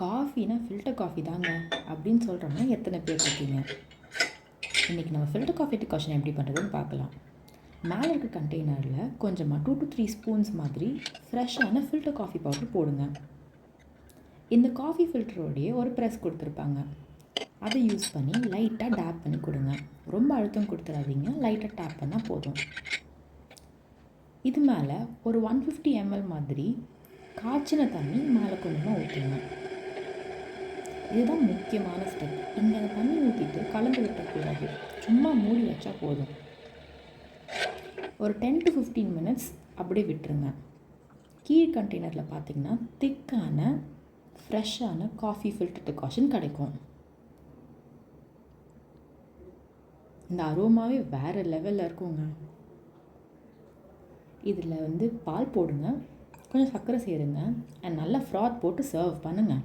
காஃபினா filter coffee தாங்க அப்படின்னு சொல்கிறோன்னா எத்தனை பேர் இருக்கீங்க? இன்றைக்கி நம்ம ஃபில்டர் காஃபி டிகாஷன் எப்படி பண்ணுறதுன்னு பார்க்கலாம். மேலே இருக்க கண்டெய்னரில் கொஞ்சமாக 2 to 3 ஸ்பூன்ஸ் மாதிரி ஃப்ரெஷ்ஷான ஃபில்டர் காஃபி பவுடர் போடுங்க. இந்த காஃபி ஃபில்டரோடையே ஒரு ப்ரெஸ் கொடுத்துருப்பாங்க. அதை யூஸ் பண்ணி லைட்டாக டேப் பண்ணி கொடுங்க. ரொம்ப அழுத்தம் கொடுத்துடாதீங்க, லைட்டாக டேப் பண்ணால் போதும். இது மேலே ஒரு 150 ml மாதிரி காய்ச்சின தண்ணி மேலே கொஞ்சமாக ஊற்றுங்க. இதுதான் முக்கியமான ஸ்டெப். இங்கே அந்த தண்ணி ஊற்றிட்டு கலந்து விட்டக்கூடாது, சும்மா மூடி வச்சா போதும். ஒரு 10 to 15 minutes அப்படியே விட்டுருங்க. கீழ் கண்டெய்னரில் பார்த்திங்கன்னா திக்கான ஃப்ரெஷ்ஷான காஃபி ஃபில்டர் டிகாஷன் கிடைக்கும். இந்த அரோமாவே வேறு லெவலில் இருக்குங்க. இதில் பால் போடுங்க, கொஞ்சம் சர்க்கரை சேருங்க, அண்ட் நல்லா ஃப்ராத் போட்டு சர்வ் பண்ணுங்கள்.